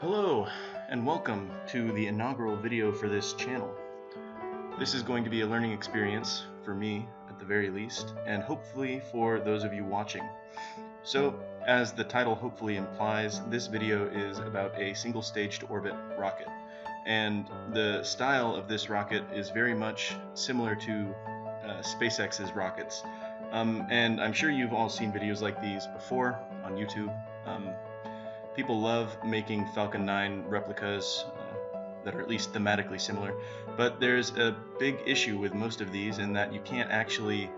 Hello, and welcome to the inaugural video for this channel. This is going to be a learning experience for me, at the very least, and hopefully for those of you watching. So, as the title hopefully implies, this video is about a single-stage to orbit rocket. And the style of this rocket is very much similar to SpaceX's rockets. And I'm sure you've all seen videos like these before on YouTube. People love making Falcon 9 replicas that are at least thematically similar, but there's a big issue with most of these in that you can't actually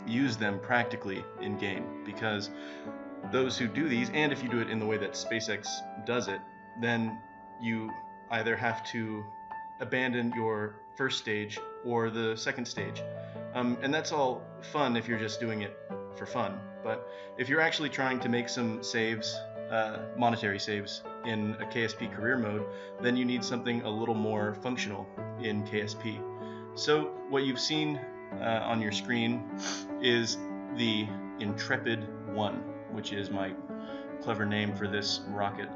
use them practically in game, because those who do these, and if you do it in the way that SpaceX does it, then you either have to abandon your first stage or the second stage. And that's all fun if you're just doing it for fun, but if you're actually trying to make some saves, monetary saves in a KSP career mode, then you need something a little more functional in KSP. So what you've seen on your screen is the Intrepid 1, which is my clever name for this rocket.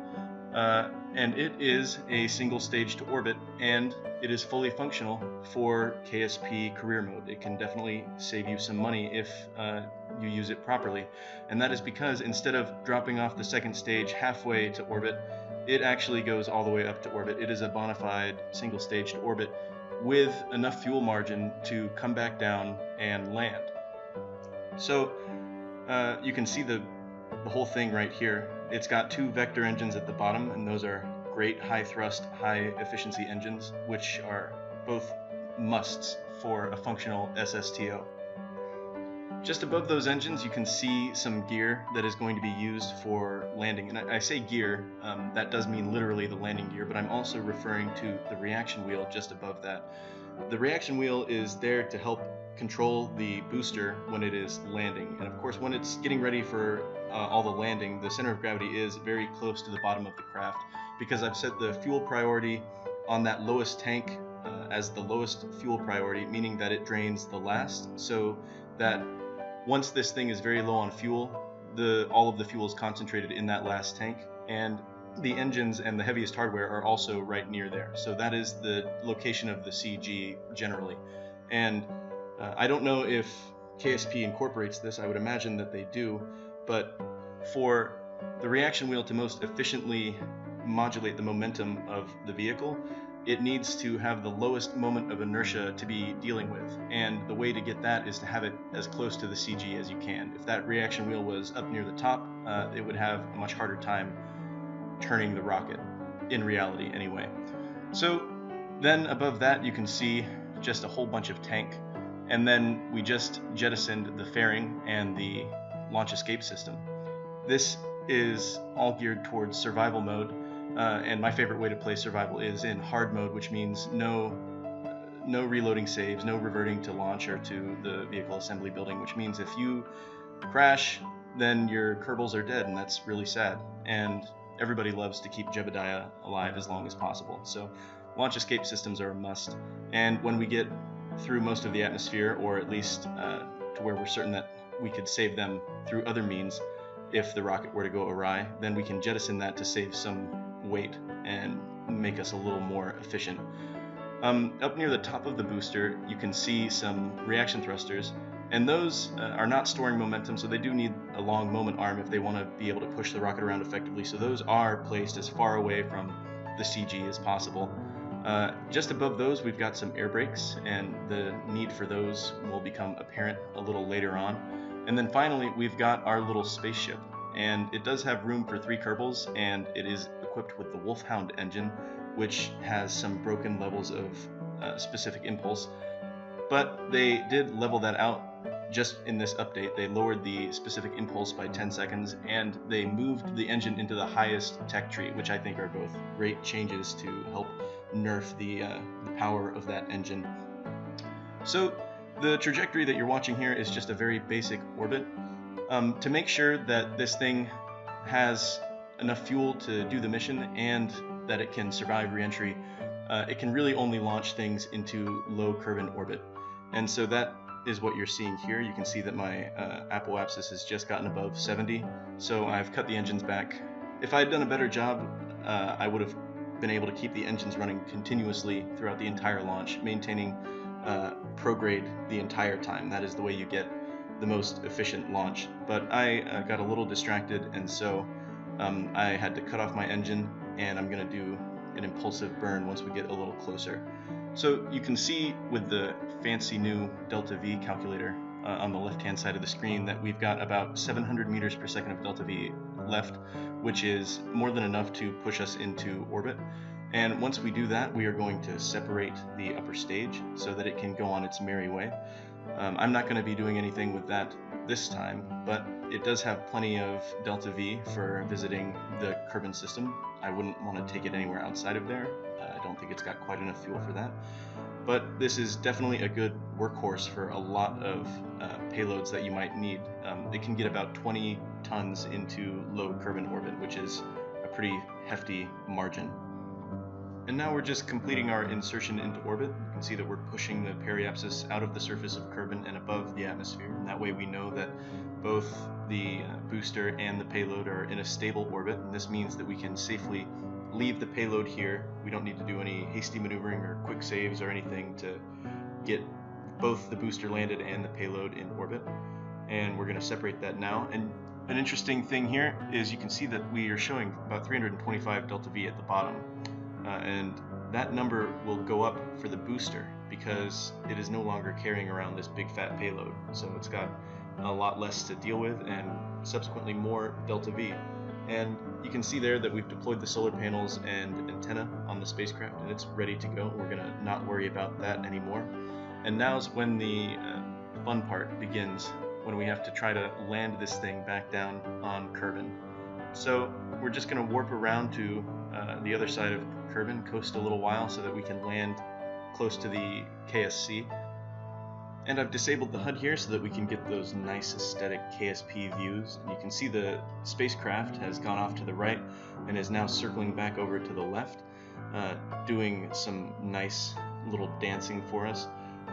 And it is a single stage to orbit, and it is fully functional for KSP career mode. It can definitely save you some money if you use it properly, and that is because instead of dropping off the second stage halfway to orbit, it actually goes all the way up to orbit. It is a bona fide single stage to orbit with enough fuel margin to come back down and land. So you can see the whole thing right here. It's got two vector engines at the bottom, and those are great high thrust, high efficiency engines, which are both musts for a functional SSTO. Just above those engines, you can see some gear that is going to be used for landing. And I say gear, that does mean literally the landing gear, but I'm also referring to the reaction wheel just above that. The reaction wheel is there to help control the booster when it is landing. And of course, when it's getting ready for all the landing, the center of gravity is very close to the bottom of the craft, because I've set the fuel priority on that lowest tank as the lowest fuel priority, meaning that it drains the last, so that once this thing is very low on fuel, all of the fuel is concentrated in that last tank, and the engines and the heaviest hardware are also right near there. So that is the location of the CG generally. And I don't know if KSP incorporates this. I would imagine that they do, but for the reaction wheel to most efficiently modulate the momentum of the vehicle, it needs to have the lowest moment of inertia to be dealing with, and the way to get that is to have it as close to the CG as you can. If that reaction wheel was up near the top, it would have a much harder time turning the rocket, in reality anyway. So then above that you can see just a whole bunch of tank, and then we just jettisoned the fairing and the launch escape system. This is all geared towards survival mode, and my favorite way to play survival is in hard mode, which means no reloading saves, no reverting to launch or to the vehicle assembly building, which means if you crash, then your Kerbals are dead, and that's really sad. And everybody loves to keep Jebediah alive as long as possible. So launch escape systems are a must. And when we get through most of the atmosphere, or at least to where we're certain that we could save them through other means if the rocket were to go awry, then we can jettison that to save some weight and make us a little more efficient. Up near the top of the booster, you can see some reaction thrusters, and those are not storing momentum, so they do need a long moment arm if they want to be able to push the rocket around effectively. So those are placed as far away from the CG as possible. Just above those, we've got some air brakes, and the need for those will become apparent a little later on. And then finally, we've got our little spaceship, and it does have room for 3 Kerbals, and it is equipped with the Wolfhound engine, which has some broken levels of specific impulse. But they did level that out just in this update. They lowered the specific impulse by 10 seconds, and they moved the engine into the highest tech tree, which I think are both great changes to help nerf the power of that engine. So the trajectory that you're watching here is just a very basic orbit. To make sure that this thing has enough fuel to do the mission and that it can survive re-entry, it can really only launch things into low Kerbin orbit. And so that is what you're seeing here. You can see that my apoapsis has just gotten above 70, so I've cut the engines back. If I had done a better job I would have been able to keep the engines running continuously throughout the entire launch, maintaining prograde the entire time. That is the way you get the most efficient launch. But I got a little distracted, and so I had to cut off my engine, and I'm going to do an impulsive burn once we get a little closer. So you can see with the fancy new delta V calculator on the left hand side of the screen that we've got about 700 meters per second of delta V left, which is more than enough to push us into orbit. And once we do that, we are going to separate the upper stage so that it can go on its merry way. I'm not going to be doing anything with that this time, but it does have plenty of delta V for visiting the Kerbin system. I wouldn't want to take it anywhere outside of there. I don't think it's got quite enough fuel for that. But this is definitely a good workhorse for a lot of payloads that you might need. It can get about 20 tons into low Kerbin orbit, which is a pretty hefty margin. And now we're just completing our insertion into orbit. You can see that we're pushing the periapsis out of the surface of Kerbin and above the atmosphere. And that way we know that both the booster and the payload are in a stable orbit. And this means that we can safely leave the payload here. We don't need to do any hasty maneuvering or quick saves or anything to get both the booster landed and the payload in orbit. And we're going to separate that now. And an interesting thing here is you can see that we are showing about 325 delta V at the bottom. And that number will go up for the booster because it is no longer carrying around this big fat payload. So it's got a lot less to deal with and subsequently more delta V. And you can see there that we've deployed the solar panels and antenna on the spacecraft, and it's ready to go. We're going to not worry about that anymore. And now's when the fun part begins, when we have to try to land this thing back down on Kerbin. So we're just going to warp around to the other side of Kerbin, coast a little while so that we can land close to the KSC. And I've disabled the HUD here so that we can get those nice aesthetic KSP views. And you can see the spacecraft has gone off to the right and is now circling back over to the left, doing some nice little dancing for us.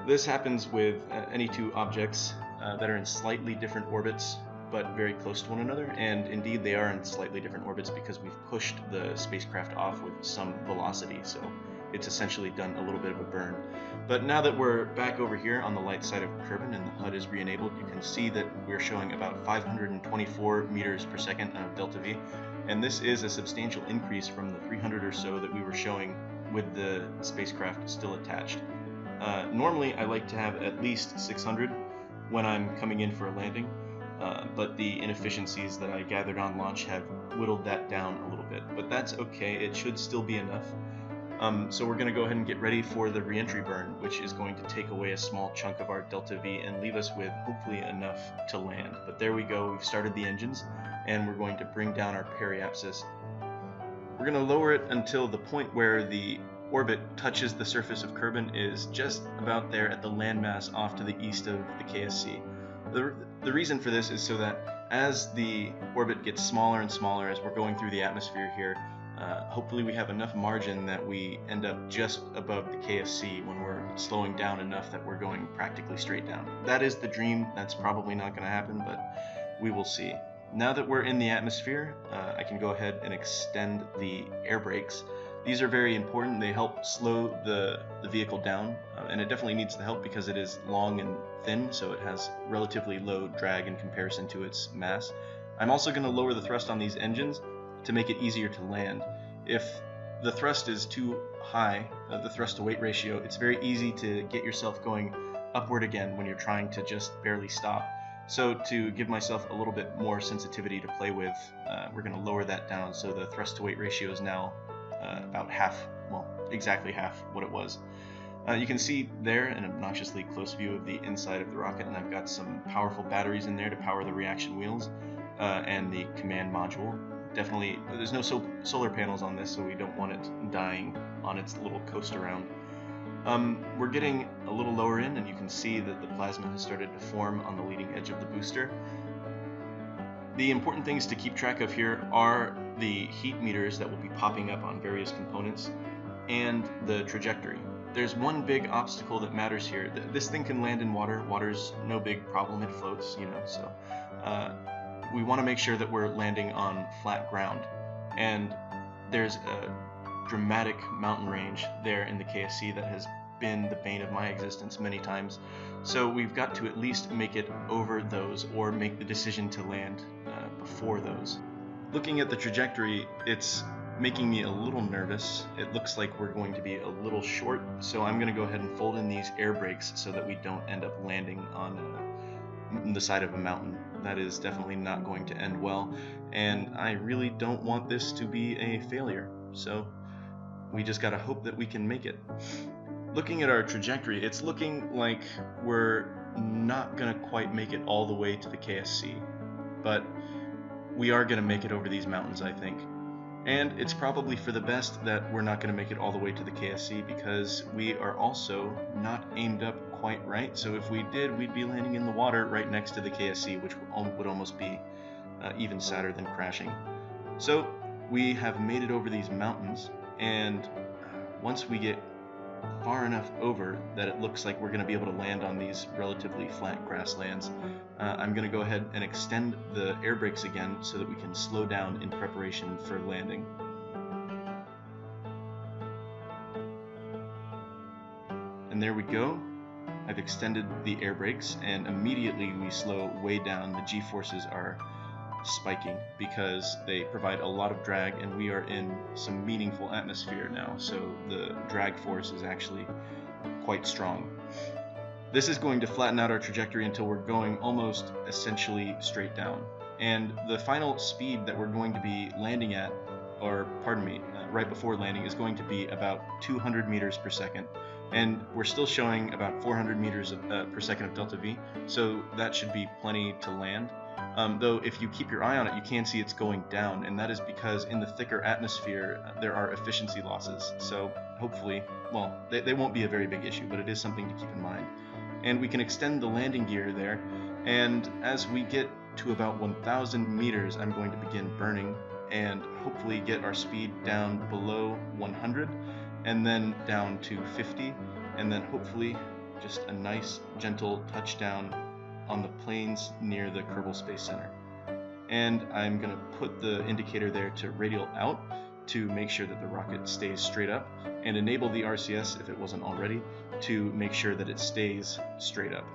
This happens with any two objects that are in slightly different orbits but very close to one another, and indeed they are in slightly different orbits because we've pushed the spacecraft off with some velocity, so it's essentially done a little bit of a burn. But now that we're back over here on the light side of Kerbin and the HUD is re-enabled, you can see that we're showing about 524 meters per second of delta V, and this is a substantial increase from the 300 or so that we were showing with the spacecraft still attached. Normally I like to have at least 600 when I'm coming in for a landing, but the inefficiencies that I gathered on launch have whittled that down a little bit, but that's okay. It should still be enough. So we're going to go ahead and get ready for the re-entry burn, which is going to take away a small chunk of our delta V and leave us with hopefully enough to land. But there we go, we've started the engines, and we're going to bring down our periapsis. We're going to lower it until the point where the orbit touches the surface of Kerbin is just about there at the landmass off to the east of the KSC. The reason for this is so that as the orbit gets smaller and smaller as we're going through the atmosphere here, hopefully we have enough margin that we end up just above the KSC when we're slowing down enough that we're going practically straight down. That is the dream. That's probably not going to happen, but we will see. Now that we're in the atmosphere, I can go ahead and extend the air brakes. These are very important. They help slow the vehicle down, and it definitely needs the help because it is long and thin, so it has relatively low drag in comparison to its mass. I'm also going to lower the thrust on these engines to make it easier to land. If the thrust is too high, the thrust to weight ratio, it's very easy to get yourself going upward again when you're trying to just barely stop. So to give myself a little bit more sensitivity to play with, we're going to lower that down so the thrust to weight ratio is now about half, well, exactly half what it was. You can see there an obnoxiously close view of the inside of the rocket, and I've got some powerful batteries in there to power the reaction wheels and the command module. Definitely, there's no solar panels on this, so we don't want it dying on its little coast around. We're getting a little lower in, and you can see that the plasma has started to form on the leading edge of the booster. The important things to keep track of here are the heat meters that will be popping up on various components and the trajectory. There's one big obstacle that matters here. This thing can land in water. Water's no big problem. It floats, you know, so we want to make sure that we're landing on flat ground. And there's a dramatic mountain range there in the KSC that has been the bane of my existence many times. So we've got to at least make it over those, or make the decision to land before those. Looking at the trajectory, it's making me a little nervous. It looks like we're going to be a little short, so I'm going to go ahead and fold in these air brakes so that we don't end up landing on the side of a mountain. That is definitely not going to end well, and I really don't want this to be a failure, so we just gotta hope that we can make it. Looking at our trajectory, it's looking like we're not gonna quite make it all the way to the KSC, but we are gonna make it over these mountains, I think. And it's probably for the best that we're not gonna make it all the way to the KSC, because we are also not aimed up quite right. So if we did, we'd be landing in the water right next to the KSC, which would almost be even sadder than crashing. So we have made it over these mountains, and once we get far enough over that it looks like we're going to be able to land on these relatively flat grasslands, I'm going to go ahead and extend the air brakes again so that we can slow down in preparation for landing. And there we go. I've extended the air brakes, and immediately we slow way down. The G-forces are spiking because they provide a lot of drag, and we are in some meaningful atmosphere now, so the drag force is actually quite strong. This is going to flatten out our trajectory until we're going almost essentially straight down, and the final speed that we're going to be landing at, or pardon me, right before landing, is going to be about 200 meters per second, and we're still showing about 400 meters per second of delta V, so that should be plenty to land. Though if you keep your eye on it, you can see it's going down, and that is because in the thicker atmosphere there are efficiency losses. So hopefully, well, they won't be a very big issue, but it is something to keep in mind. And we can extend the landing gear there, and as we get to about 1,000 meters, I'm going to begin burning and hopefully get our speed down below 100, and then down to 50, and then hopefully just a nice gentle touchdown on the plains near the Kebral Space Center. And I'm going to put the indicator there to radial out to make sure that the rocket stays straight up, and enable the RCS, if it wasn't already, to make sure that it stays straight up.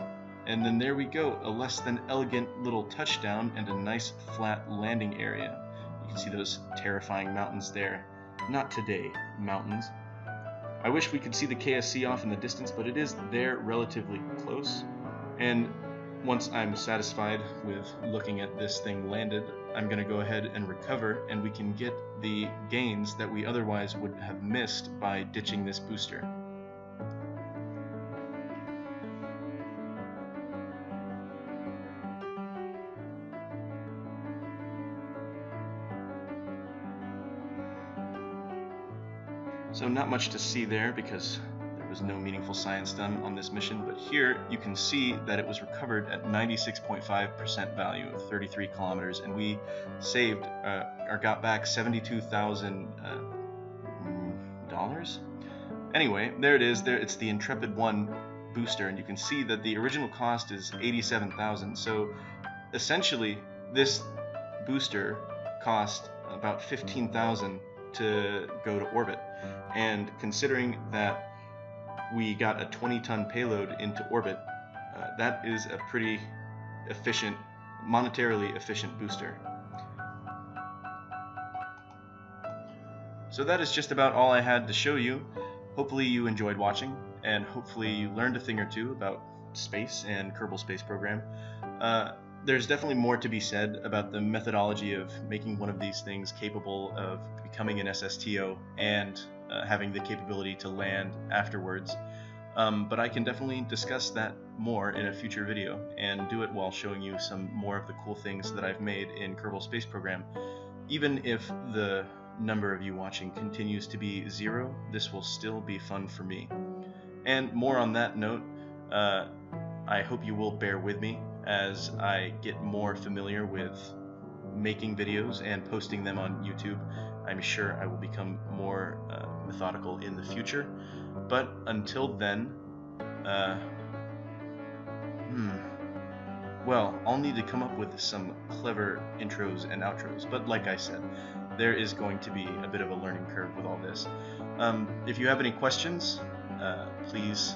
And then there we go, a less than elegant little touchdown and a nice flat landing area. You can see those terrifying mountains there. Not today, mountains. I wish we could see the KSC off in the distance, but it is there relatively close. And once I'm satisfied with looking at this thing landed, I'm going to go ahead and recover, and we can get the gains that we otherwise would have missed by ditching this booster. So not much to see there because there was no meaningful science done on this mission, but here you can see that it was recovered at 96.5% value of 33 kilometers, and we saved or got back $72,000. Anyway, there it is. There, it's the Intrepid 1 booster, and you can see that the original cost is $87,000. So essentially, this booster cost about $15,000 to go to orbit, and considering that we got a 20-ton payload into orbit, that is a pretty efficient, monetarily efficient booster. So that is just about all I had to show you. Hopefully you enjoyed watching, and hopefully you learned a thing or two about space and Kebral Space Program. There's definitely more to be said about the methodology of making one of these things capable of becoming an SSTO and having the capability to land afterwards. But I can definitely discuss that more in a future video, and do it while showing you some more of the cool things that I've made in Kebral Space Program. Even if the number of you watching continues to be 0, this will still be fun for me. And more on that note, I hope you will bear with me as I get more familiar with making videos and posting them on YouTube. I'm sure I will become more methodical in the future, but until then, well, I'll need to come up with some clever intros and outros, but like I said, there is going to be a bit of a learning curve with all this. If you have any questions, please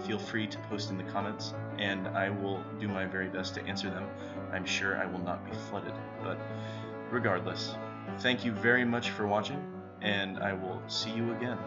feel free to post in the comments, and I will do my very best to answer them. I'm sure I will not be flooded, but regardless, thank you very much for watching, and I will see you again.